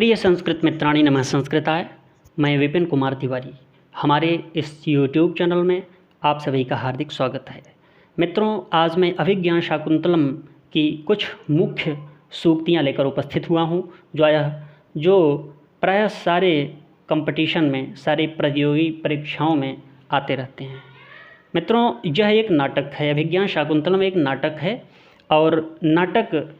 प्रिय संस्कृत मित्राणि नमः संस्कृताय। मैं विपिन कुमार तिवारी। हमारे इस यूट्यूब चैनल में आप सभी का हार्दिक स्वागत है। मित्रों, आज मैं अभिज्ञान शाकुंतलम की कुछ मुख्य सूक्तियाँ लेकर उपस्थित हुआ हूँ, जो प्रायः सारे कंपटीशन में, सारी प्रतियोगी परीक्षाओं में आते रहते हैं। मित्रों, यह एक नाटक है। अभिज्ञान शाकुंतलम एक नाटक है और नाटक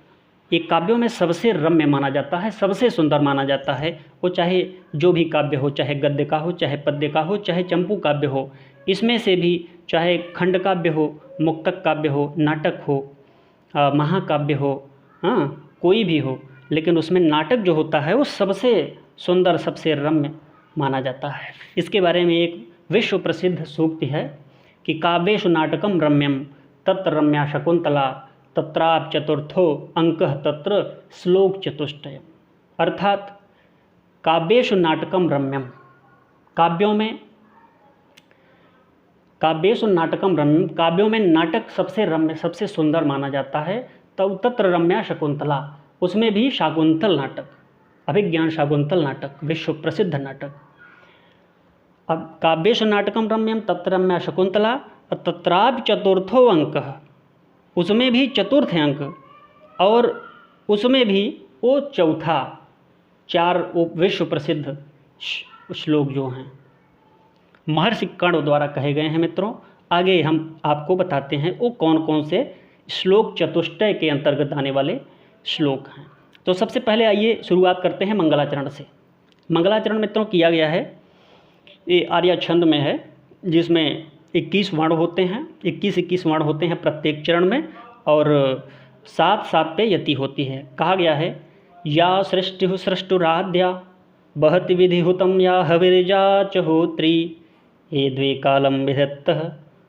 एक काव्यों में सबसे रम्य माना जाता है, सबसे सुंदर माना जाता है। वो चाहे जो भी काव्य हो, चाहे गद्य का हो, चाहे पद्य का हो, चाहे चंपू काव्य हो, इसमें से भी चाहे खंड काव्य हो, मुक्तक काव्य हो, नाटक हो, महाकाव्य हो, कोई भी हो, लेकिन उसमें नाटक जो होता है वो सबसे सुंदर, सबसे रम्य माना जाता है। इसके बारे में एक विश्व प्रसिद्ध सूक्ति है कि काव्येषु नाटकम रम्यम तत्र रम्या शकुंतला तत्राप चतुर्थो अंकः तत्र श्लोक चतुष्टयम्। अर्थात काव्येषु नाटकम रम्यम, काव्येषु नाटकम रम्यम, काव्यों में नाटक सबसे रम्य, सबसे सुंदर माना जाता है। तब तत्र रम्या शकुंतला, उसमें भी शाकुंतल नाटक, अभिज्ञान शाकुंतल नाटक, विश्व प्रसिद्ध नाटक। अब काव्येषु नाटकम रम्यम तत्र रम्या शकुंतला तत्रापि चतुर्थो अंकः, उसमें भी चतुर्थ अंक और उसमें भी वो चौथा, चार विश्व प्रसिद्ध श्लोक जो हैं महर्षि कर्ण द्वारा कहे गए हैं। मित्रों, आगे हम आपको बताते हैं वो कौन कौन से श्लोक चतुष्टय के अंतर्गत आने वाले श्लोक हैं। तो सबसे पहले आइए शुरुआत करते हैं मंगलाचरण से। मंगलाचरण मित्रों किया गया है, ये आर्या छंद में है, जिसमें 21 वर्ण होते हैं, 21 वर्ण होते हैं प्रत्येक चरण में, और 7 पे यति होती है। कहा गया है या सृष्टि सृष्टुराद्या बहति विधिहुतम या हविर्जा च होत्री ये द्वे कालम विधत्तः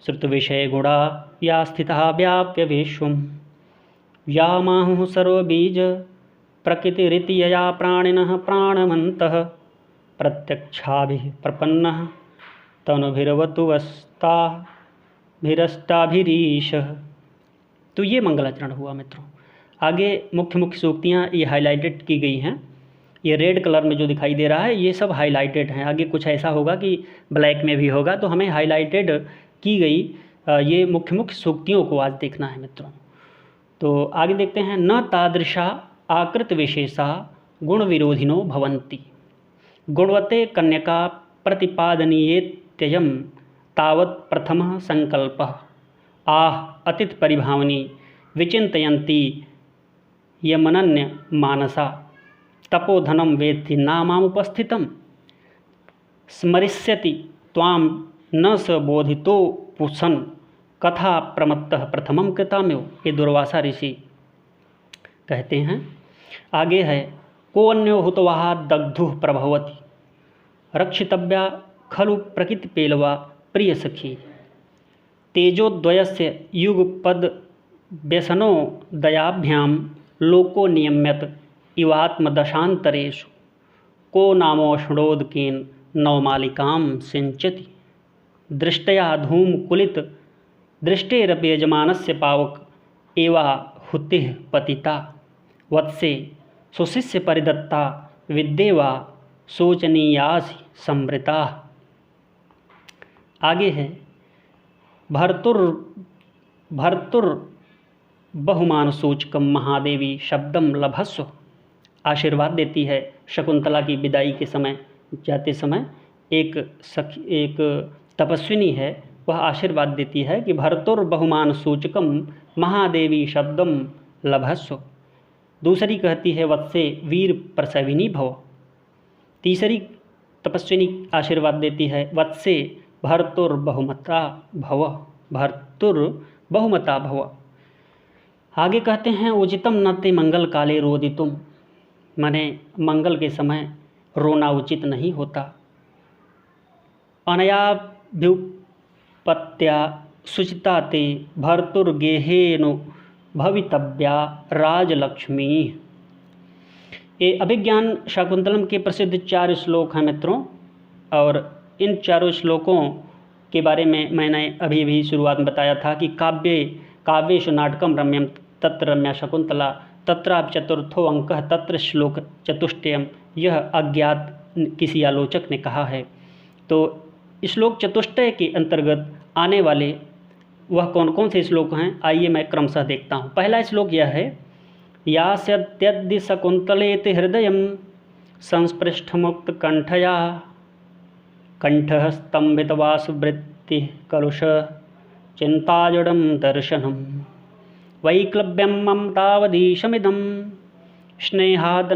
श्रुत विषय गुणा या स्थिता व्याप्य विश्वम या माहुः सर्वबीज प्रकृतिरितियया प्राणिनः प्राणवन्तः प्रत्यक्षाभिः प्रपन्नः तनुभिरवतु वस्ताभिरष्टाभिरीशः। तो ये मंगलाचरण हुआ। मित्रों, आगे मुख्य मुख्य सूक्तियाँ ये हाईलाइटेड की गई हैं। ये रेड कलर में जो दिखाई दे रहा है ये सब हाईलाइटेड हैं। आगे कुछ ऐसा होगा कि ब्लैक में भी होगा, तो हमें हाईलाइटेड की गई ये मुख्य मुख्य सूक्तियों को आज देखना है। मित्रों, तो आगे देखते हैं। न तादृशा आकृत विशेषा गुण विरोधिनो भवन्ति गुणवते कन्यका प्रतिपादनीये त्ययम तावत् प्रथमः संकल्पः आह अतिथ परिभावनी विचिन्तयन्ति यमनन्य मानसा तपोधनं वेत्ति नामामुपस्थितं स्मरिष्यति त्वां न स बोधितो पुसन कथा प्रमत्तः प्रथमं कृतामेव। ये दुर्वासा ऋषि कहते हैं। आगे है को अन्यो हुतवाहा दग्धुः प्रभवति रक्षितव्या खलु प्रकृति पेलवा प्रिय सखी तेजोद्वयस्य युगपद व्यसनो दयाभ्याम लोको नियम्यत इवात्मदशान्तरेषु को नामोषणोदकेन नवमालिकां सिंचति दृष्टया धूमकुलित दृष्टेरपि यजमानस्य पावक एवा हुतिः पतिता वत्से सुशिष्य परिदत्ता विद्येवा शोचनीयासि समृता। आगे है भर्तुर बहुमान सूचकम महादेवी शब्दम लभस्व। आशीर्वाद देती है शकुंतला की विदाई के समय, जाते समय एक तपस्विनी है, वह आशीर्वाद देती है कि भर्तुर बहुमान सूचकम महादेवी शब्दम लभस्व। दूसरी कहती है वत्से वीर प्रसविनी भव। तीसरी तपस्विनी आशीर्वाद देती है वत्से भर्तुर्बहुमता भव। आगे कहते हैं उचितम न ते मंगल काले रोदितुम, माने मंगल के समय रोना उचित नहीं होता। अनयाभ्युपत्या सुचिता ते भर्तुर्गेहेनु भवितव्या राजलक्ष्मी। ये अभिज्ञान शाकुंतलम के प्रसिद्ध 4 श्लोक हैं। मित्रों, और इन चारों श्लोकों के बारे में मैंने अभी शुरुआत में बताया था कि काव्येषु नाटकम रम्यम तत्र रम्या शकुंतला तत्रापि चतुर्थो अंकः तत्र श्लोक चतुष्टयम्, यह अज्ञात किसी आलोचक ने कहा है। तो श्लोक चतुष्टय के अंतर्गत आने वाले वह कौन कौन से श्लोक हैं, आइए मैं क्रमशः देखता हूँ। पहला श्लोक यह है, यास्यद्यद्दि शकुन्तलेति हृदयं संस्पृष्टमुक्तकण्ठया कंठः स्तम्भितवासुवृत्तिः कलुष चिन्ताजडं दर्शनं वैक्लव्यं मम तावदीशमिदं स्नेहादरण्यौकसः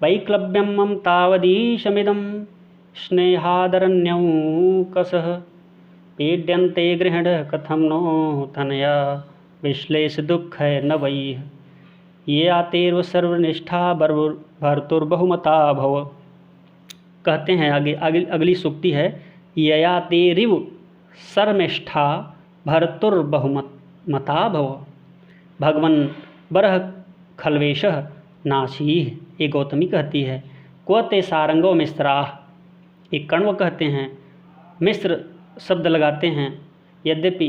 वैक्लव्यं मम तावदीशमिदं स्नेहादरण्यौकसः पीड्यन्ते गृहण कथं नो तनया विश्लेष दुःख है न वै ये आतेर्व सर्वनिष्ठा भर्तुर्बहुमता भव। कहते हैं आगे अगली सूक्ति है, यया तेरिव सर्वनिष्ठा भर्तुर्बहुमता भव भगवन् बरह खल्वेशः नाशीः। ये गौतमी कहती है। क्व ते सारंगो मिश्राः, एक कण्व कहते हैं, मिश्र शब्द लगाते हैं। यद्यपि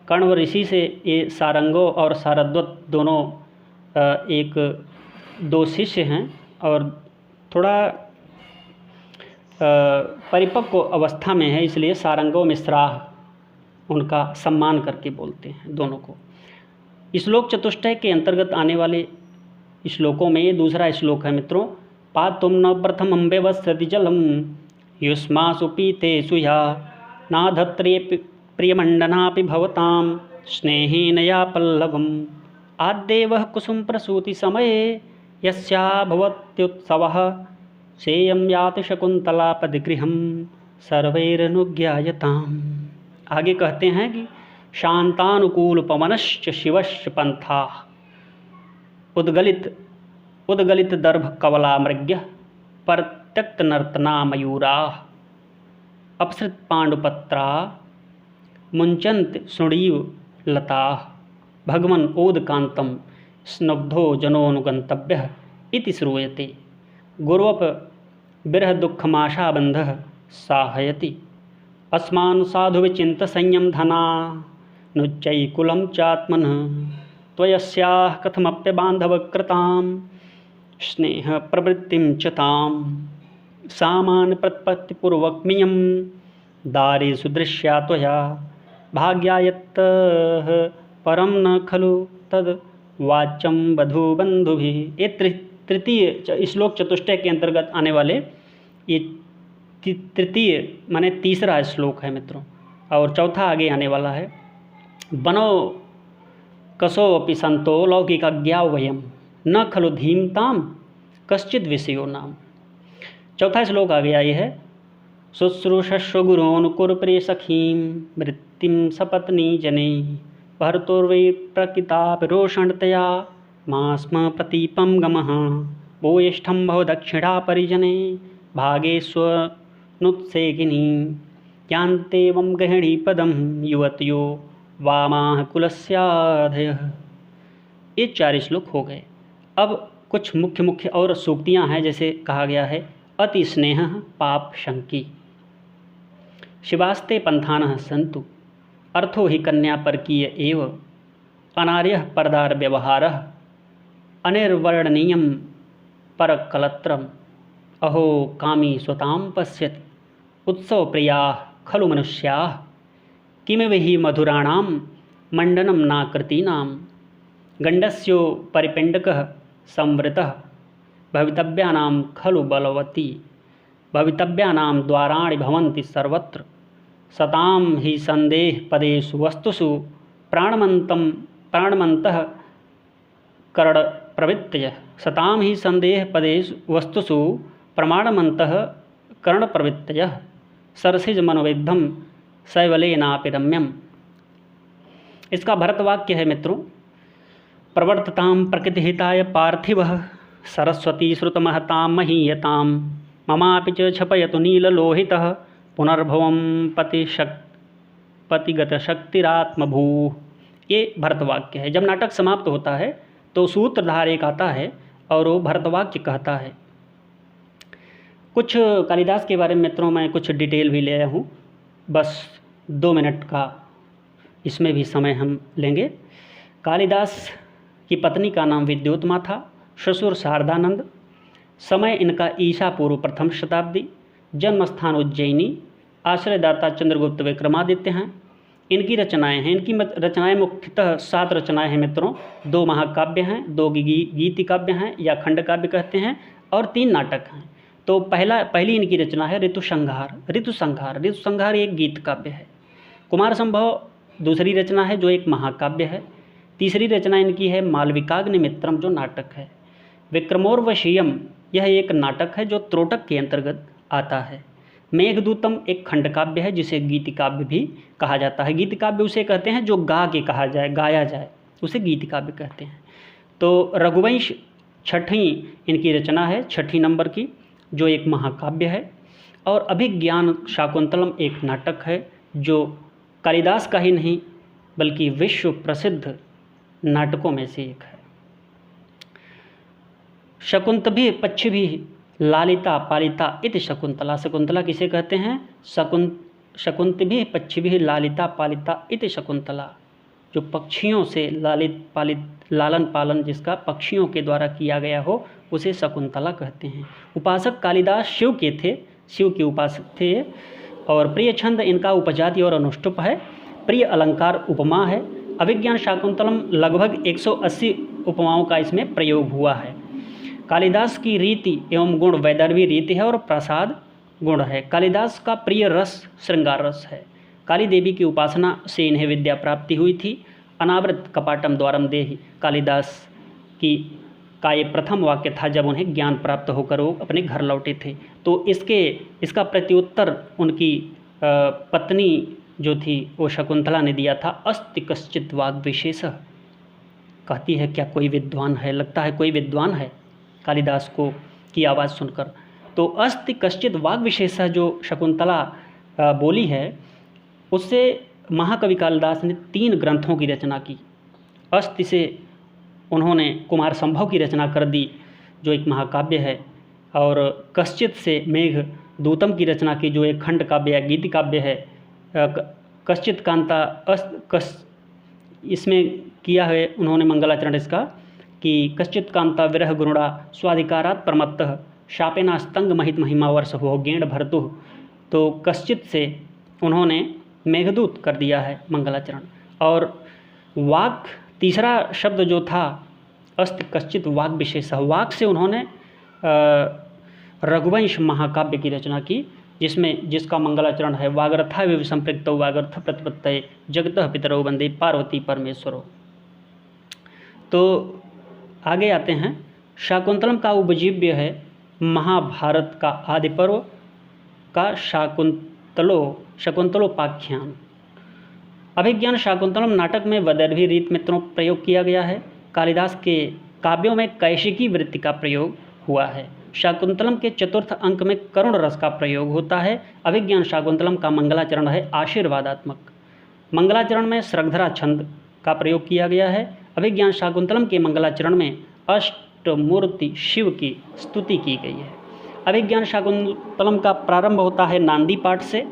कण्व ऋषि से ये सारंगो और सारद्वत दोनों दो शिष्य हैं और थोड़ा परिपक्व अवस्था में है, इसलिए सारंगो मिश्राः उनका सम्मान करके बोलते हैं दोनों को। श्लोक चतुष्टय के अंतर्गत आने वाले श्लोकों में ये दूसरा श्लोक है मित्रों, पातुम न प्रथमं व्यवस्थिति जलम युष्मासु पीतेषु या नाधत्रे प्रियमण्डनापि भवतां स्नेहेन या पल्लवम् आद्देवः कुसुम प्रसूति समये यस्या भवत्युत्सवः सेयं याति शकुन्तलापदिगृहं सर्वैरनुज्ञायताम्। आगे कहते हैं कि शांतानुकूल पवनश्च शिवश्च पंथाः उद्गलित दर्भ कवला मृग्यः परत्यक्त नर्तना मयूराः अपसृत पांडुपत्रा मुंचन्त सुणीव लताः भगवन् ओदकान्तं स्नग्धो जनोनुगन्तव्यः इति श्रूयते गुर्वप विरह दुःखमाशाबन्धः साहयति अस्मान् साधु विचिन्त संयम धना नुच्चैकुलं चात्मनः त्वयस्याः कथमप्य बान्धवकृतां स्नेह प्रवृत्तिं च तां सामान्य प्रतिपत्तिपूर्वकमियं दारेषु दृश्या त्वया भाग्यायत्तः परम न खलु तद वाच्यम वधूबंधुभिः। ये तृतीय श्लोक चतुष्टय के अंतर्गत आने वाले ये तृतीय माने तीसरा श्लोक है मित्रों। और चौथा आगे आने वाला है, बनो कसोऽपि संतो लौकिकाज्ञा वयम न खलु धीमताम कश्चिद विषयो नाम। चौथा श्लोक आगे आई है, शुश्रूषस्व गुरोन् कुरुप्रिय सखीं वृत्तिं सपत्नी जने भर्तुर्वै प्रकृतापिरोषणतया मास्म प्रतीपं गमः भूयिष्ठं भव दक्षिणा परिजने भागेष्वनुत्सेकिनी यान्तेवं गृहिणी पदं युवत्यो वामाः कुलस्याधयः। ये 4 श्लोक हो गए। अब कुछ मुख्य और सूक्तियाँ हैं, जैसे कहा गया है, अति स्नेह पाप शंकी शिवास्ते पंथानः सन्तु अर्थो हि कन्या परकीय एव अनार्यः परदार व्यवहारः अनिर्वर्णनीयं परकलत्रम् अहो कामी स्वतां पश्यति उत्सव प्रियाः खलु मनुष्याः किमिव हि मधुराणां मण्डनं नाकृतीनां गण्डस्यो परिपिण्डकः संवृतः भवितव्यानां खलु बलवती भवितव्यानां द्वाराणि भवन्ति सर्वत्र सतां हि संदेह पदेषु वस्तुषु प्राणमन्तः कर्ण प्रवृत्तयः सतां हि संदेह पदेषु वस्तुषु प्रमाणमन्तः कर्ण प्रवृत्तयः सरसिज मनोविद्धं शैवलेनापि रम्यम्। इसका भरतवाक्य है मित्रों, प्रवर्ततां प्रकृतिहिताय पार्थिवः सरस्वती श्रुतमहतां महीयतां ममापि च छपयतु नीललोहितः पुनर्भवं पतिगतशक्तिरात्मभूः। ये भरतवाक्य है। जब नाटक समाप्त होता है तो सूत्रधार एक आता है और वो भरतवाक्य कहता है। कुछ कालिदास के बारे में मित्रों मैं कुछ डिटेल भी ले आया हूँ, बस 2 मिनट का इसमें भी समय हम लेंगे। कालिदास की पत्नी का नाम विद्योत्मा था, ससुर शारदानंद। समय इनका ईसा पूर्व प्रथम शताब्दी, जन्म स्थान उज्जैनी, आश्रयदाता चंद्रगुप्त विक्रमादित्य हैं। इनकी रचनाएं हैं, इनकी रचनाएं मुख्यतः 7 रचनाएं हैं मित्रों। 2 महाकाव्य हैं, 2 गीति काव्य हैं या खंड काव्य कहते हैं, और 3 नाटक हैं। तो पहली इनकी रचना है ऋतुसंहार। ऋतुसंहार एक गीत काव्य है। कुमार संभव दूसरी रचना है जो एक महाकाव्य है। तीसरी रचना इनकी है मालविकाग्निमित्रम जो नाटक है। विक्रमोर्वशीयम यह एक नाटक है जो त्रोटक के अंतर्गत आता है। मेघदूतम एक खंड काव्य है जिसे गीति काव्य भी कहा जाता है। गीति काव्य उसे कहते हैं जो गा के कहा जाए, गाया जाए, उसे गीति काव्य कहते हैं। तो रघुवंश छठी इनकी रचना है, 6 नंबर की, जो एक महाकाव्य है। और अभिज्ञान शाकुंतलम एक नाटक है जो कालिदास का ही नहीं बल्कि विश्व प्रसिद्ध नाटकों में से एक है। शकुंतभी पक्षिभी लालिता पालिता इति शकुंतला। शकुंतला किसे कहते हैं? शकुंतभी पक्षिभी लालिता पालिता इति शकुंतला, जो पक्षियों से लालन पालन जिसका पक्षियों के द्वारा किया गया हो उसे शकुंतला कहते हैं। उपासक कालिदास शिव के थे, शिव के उपासक थे। और प्रिय छंद इनका उपजाति और अनुष्टुप है। प्रिय अलंकार उपमा है। अभिज्ञान शाकुंतलम लगभग 180 उपमाओं का इसमें प्रयोग हुआ है। कालिदास की रीति एवं गुण वैदर्भी रीति है और प्रसाद गुण है। कालिदास का प्रिय रस श्रृंगार रस है। काली देवी की उपासना से इन्हें विद्या प्राप्ति हुई थी। अनावृत कपाटम द्वारम देहि कालिदास का ये प्रथम वाक्य था जब उन्हें ज्ञान प्राप्त होकर वो अपने घर लौटे थे। तो इसका प्रत्युत्तर उनकी पत्नी जो थी वो शकुंतला ने दिया था। अस्ति कश्चित वाग विशेष, कहती है क्या कोई विद्वान है? लगता है कोई विद्वान है कालिदास को की आवाज़ सुनकर। तो अस्ति कश्चित वाग विशेष जो शकुंतला बोली है उससे महाकवि कालिदास ने 3 ग्रंथों की रचना की। अस्ति से उन्होंने कुमार संभव की रचना कर दी जो एक महाकाव्य है, और कश्चित से मेघ दूतम की रचना की जो एक खंड काव्य या गीति काव्य है। कश्चित कांता इसमें किया है उन्होंने मंगलाचरण इसका कि कश्चित कांता विरह गुरुड़ा स्वाधिकारात् प्रमत्तः शापेना स्तंग महित महिमा वर्ष हो गेंड भरतु। तो कश्चित से उन्होंने मेघदूत कर दिया है मंगलाचरण। और वाक तीसरा शब्द जो था अस्ति कश्चित वाक विशेष, वाक से उन्होंने रघुवंश महाकाव्य की रचना की जिसका मंगलाचरण है वागर्था विव संपृक्तौ वागर्थ प्रतिपत्तये जगतः पितरौ वंदे पार्वती परमेश्वरो। तो आगे आते हैं। शाकुंतलम का उपजीव्य है महाभारत का आदि पर्व का शकुंतलोपाख्यान। अभिज्ञान शाकुंतलम नाटक में वैदर्भी रीत मित्रों प्रयोग किया गया है। कालिदास के काव्यों में कैशिकी वृत्ति का प्रयोग हुआ है। शाकुंतलम के 4th अंक में करुण रस का प्रयोग होता है। अभिज्ञान शाकुंतलम का मंगलाचरण है आशीर्वादात्मक। मंगलाचरण में श्रद्धरा छंद का प्रयोग किया गया है। अभिज्ञान शाकुंतलम के मंगलाचरण में अष्टमूर्ति शिव की स्तुति की गई है। अभिज्ञान शाकुंतलम का प्रारंभ होता है नांदी पाठ से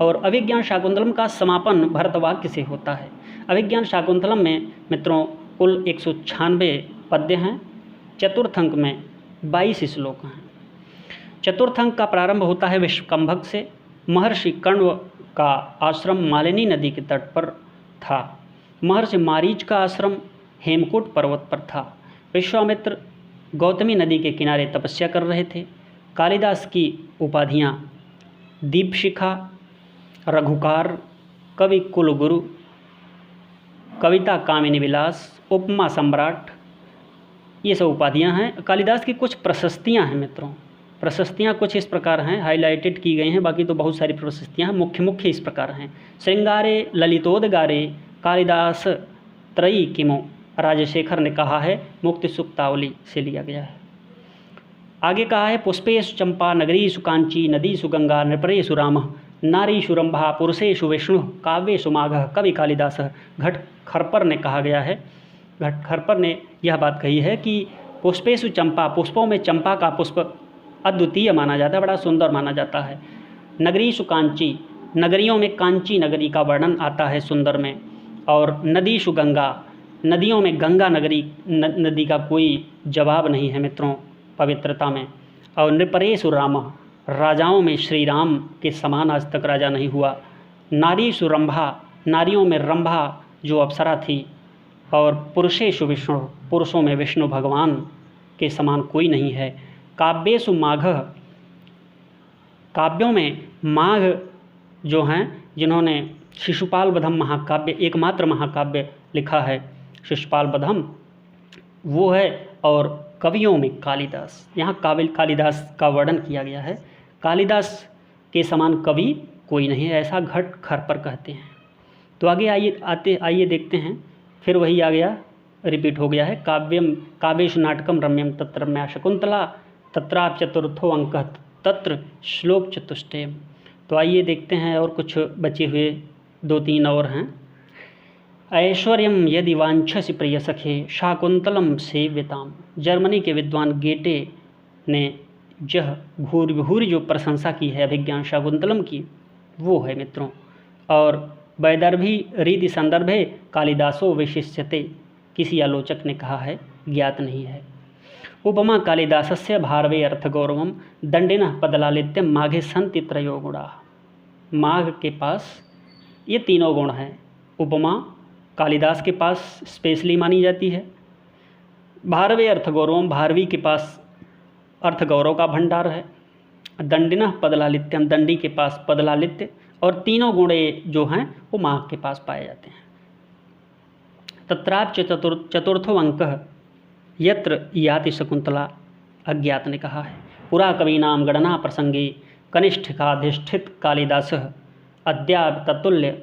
और अभिज्ञान शाकुंतलम का समापन भरतवाक्य से होता है। अभिज्ञान शाकुंतलम में मित्रों कुल 196 पद्य हैं। 4th अंक में 22 श्लोक हैं। 4th अंक का प्रारंभ होता है विश्वकंभक से। महर्षि कण्व का आश्रम मालिनी नदी के तट पर था। महर्षि मारीच का आश्रम हेमकूट पर्वत पर था। विश्वामित्र गौतमी नदी के किनारे तपस्या कर रहे थे। कालिदास की उपाधियाँ दीपशिखा, रघुकार, कवि कुलगुरु, कविता कामिनी विलास, उपमा सम्राट, ये सब उपाधियाँ हैं। कालिदास की कुछ प्रशस्तियाँ हैं मित्रों। प्रशस्तियाँ कुछ इस प्रकार हैं, हाईलाइटेड की गई हैं, बाकी तो बहुत सारी प्रशस्तियाँ हैं। मुख्य इस प्रकार हैं। श्रृंगारे ललितोदगारे कालिदास त्रयी किमो, राजशेखर ने कहा है, मुक्ति सुक्तावली से लिया गया है। आगे कहा है पुष्पेशु चंपा नगरीषु कांची नदीषु गंगा नृपरेषु रामः नारीषु रंभा पुरुषेषु विष्णु काव्येषु माघः। कवि कालिदास घटखरपर ने कहा गया है। घटखरपर ने यह बात कही है कि पुष्पेषु चंपा, पुष्पों में चंपा का पुष्प अद्वितीय माना जाता है, बड़ा सुंदर माना जाता है। नगरीषु कांची, नगरियों में कांची नगरी का वर्णन आता है सुंदर में। और नदीषु गंगा, नदियों में गंगा नदी का कोई जवाब नहीं है मित्रों पवित्रता में। और नृपरेषु रामः, राजाओं में श्री राम के समान आज तक राजा नहीं हुआ। नारीषु रंभा, नारियों में रंभा जो अप्सरा थी। और पुरुषेषु विष्णु, पुरुषों में विष्णु भगवान के समान कोई नहीं है। काव्येषु माघः, काव्यों में माघ जो हैं, जिन्होंने शिशुपाल वधम महाकाव्य, एकमात्र महाकाव्य लिखा है शिशुपाल वधम, वो है। और कवियों में कालिदास, यहाँ कालिदास का वर्णन किया गया है। कालिदास के समान कवि कोई नहीं है, ऐसा घट खर पर कहते हैं। तो आगे आइए देखते हैं, फिर वही आ गया, रिपीट हो गया है। काव्येषु नाटकम रम्यम तत्र रम्या शकुंतला तत्राप चतुर्थो अंकः तत्र श्लोक चतुष्टयम्। तो आइए देखते हैं, और कुछ बचे हुए 2-3 और हैं। ऐश्वर्यम यदि वांछसि प्रिय सखे शाकुंतलम सेव्यताम। जर्मनी के विद्वान गेटे ने यह भूरि जो प्रशंसा की है अभिज्ञान शाकुंतलम की, वो है मित्रों। और वैदर्भी रीति संदर्भे कालिदासो विशिष्यते, किसी आलोचक ने कहा है, ज्ञात नहीं है। उपमा कालिदासस्य भारवे अर्थगौरवम दंडिनः पदलालित्यम माघे सन्ति त्रयो गुणाः। माघ के पास ये 3 गुण हैं। उपमा कालिदास के पास स्पेशली मानी जाती है। भारवे अर्थगौरवम, भारवी के पास अर्थ गौरव का भंडार है। दंडिनः पदलालित्यम, दंडी के पास पदलालित्य। और 3 गुण जो हैं वो माघ के पास पाए जाते हैं। तत्राच चतुर्थो अंकः यत्र याति शकुंतला, अज्ञात ने कहा है। पुरा कवीनाम गणना प्रसंगे कनिष्ठिकाधिष्ठित कालिदासः अद्याप तत्तुल्य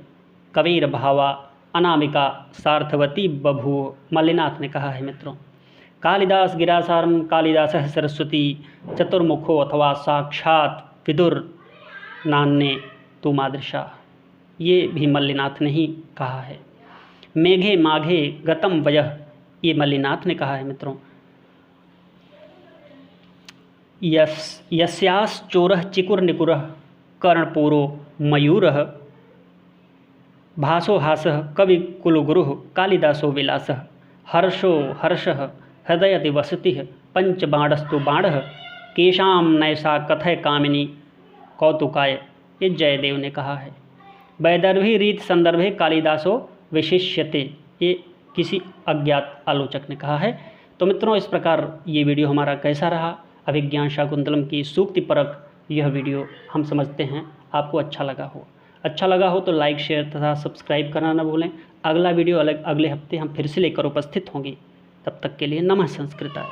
कवीर भावा अनामिका सार्थवती बभूव, मल्लिनाथ ने कहा है मित्रों। कालिदास गिरासारम कालिदासः सरस्वती चतुर्मुखो अथवा साक्षात विदुर नान्ने तु मादृशा, ये भी मल्लिनाथ ने ही कहा है। मेघे माघे गतम वयः, ये मल्लिनाथ ने कहा है मित्रों। यस्याश्चोरः चिकुर्निकुरः कर्णपूरो मयूरः भासो हासः कविकुलगुरुः कालिदासो विलासः हर्षो हर्षः हृदयति वसतिः पंचबाणस्तु बाणः केशाम नैसा कथय कामिनी कौतुकाय, ये जयदेव ने कहा है। वैदर्भी रीत संदर्भे कालिदासो विशिष्यते, ये किसी अज्ञात आलोचक ने कहा है। तो मित्रों, इस प्रकार ये वीडियो हमारा कैसा रहा, अभिज्ञान शाकुंतलम की सूक्ति परक यह वीडियो हम समझते हैं आपको अच्छा लगा हो तो लाइक शेयर तथा सब्सक्राइब करना न भूलें। अगला वीडियो अगले हफ्ते हम फिर से लेकर उपस्थित होंगे। तब तक के लिए नमः संस्कृताय।